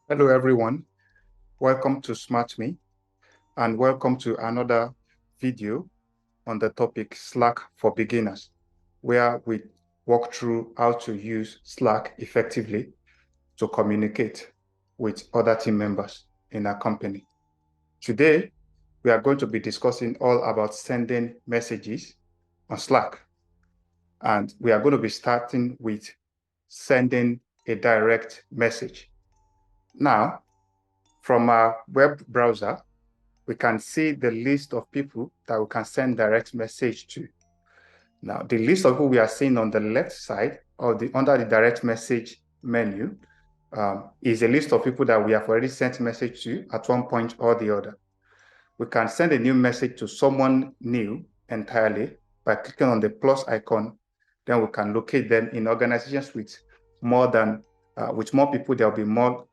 Hello, everyone. Welcome to SmartMe and welcome to another video on the topic Slack for Beginners, where we walk through how to use Slack effectively to communicate with other team members in our company. Today, we are going to be discussing all about sending messages on Slack. And we are going to be starting with sending a direct message. Now, from our web browser, we can see the list of people that we can send direct message to. Now, the list of who we are seeing on the left side or under the direct message menu is a list of people that we have already sent message to at one point or the other. We can send a new message to someone new entirely by clicking on the plus icon. Then we can locate them in organizations with more people. There'll be more.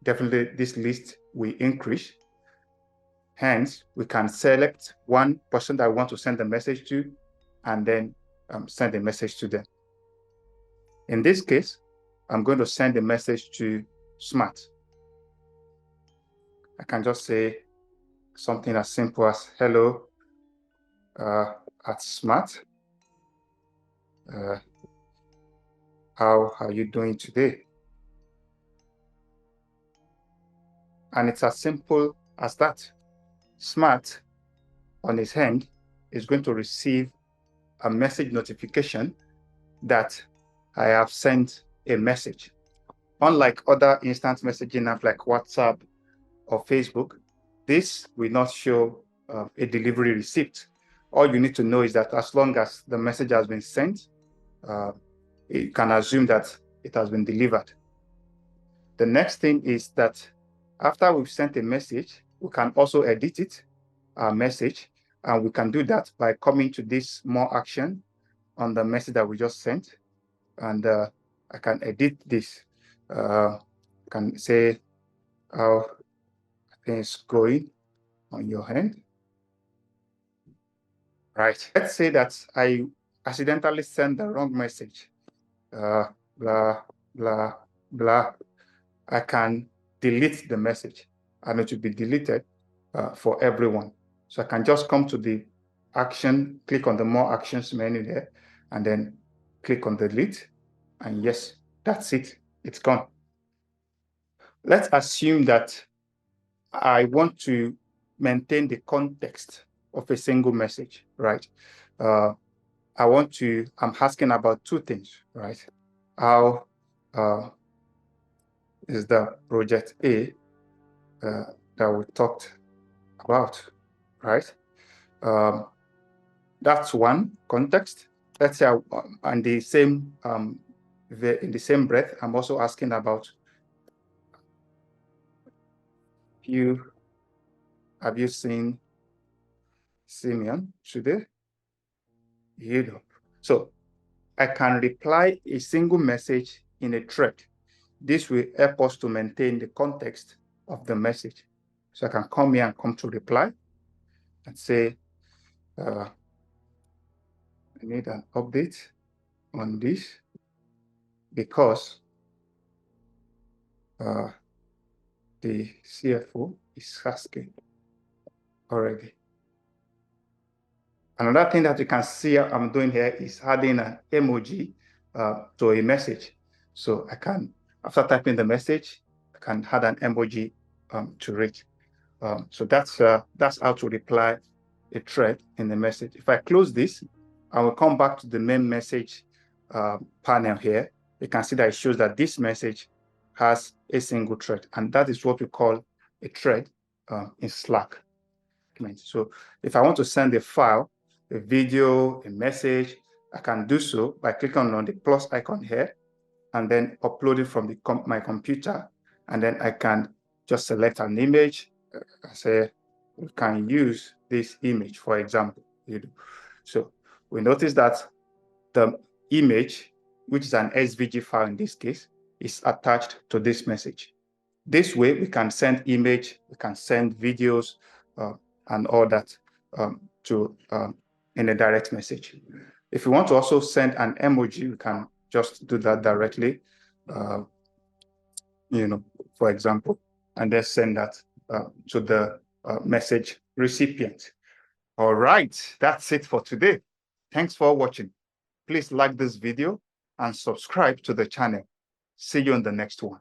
Definitely this list will increase. Hence, we can select one person that we want to send a message to and then send a message to them. In this case, I'm going to send a message to Smart. I can just say something as simple as hello at Smart. How are you doing today? And it's as simple as that. Smart, on his end, is going to receive a message notification that I have sent a message. Unlike other instant messaging apps like WhatsApp or Facebook, this will not show a delivery receipt. All you need to know is that as long as the message has been sent, you can assume that it has been delivered. The next thing is that after we've sent a message, we can also edit it, our message, and we can do that by coming to this more action on the message that we just sent. And I can edit this. I can say how things going on your end. Right. Let's say that I accidentally sent the wrong message. Blah, blah, blah. I can delete the message and it will be deleted for everyone. So I can just come to the action, click on the more actions menu there, and then click on delete. And yes, that's it. It's gone. Let's assume that I want to maintain the context of a single message, right? I'm asking about two things, right? How is the project A that we talked about, right? That's one context. Let's say, in the same breath, I'm also asking about have you seen Simeon today? You know. So I can reply a single message in a thread. This will help us to maintain the context of the message. So I can come here and come to reply and say, I need an update on this because the CFO is asking already. Another thing that you can see I'm doing here is adding an emoji to a message. So I can, after typing the message, I can add an emoji to it. So that's how to reply a thread in the message. If I close this, I will come back to the main message panel here. You can see that it shows that this message has a single thread, and that is what we call a thread in Slack. So if I want to send a file, a video, a message, I can do so by clicking on the plus icon here and then upload it from my computer. And then I can just select an image. I say, we can use this image, for example. So we notice that the image, which is an SVG file in this case, is attached to this message. This way, we can send image, we can send videos, and all that in a direct message. If you want to also send an emoji, you can just do that directly. for example, and then send that to the message recipient. All right, that's it for today. Thanks for watching. Please like this video and subscribe to the channel. See you in the next one.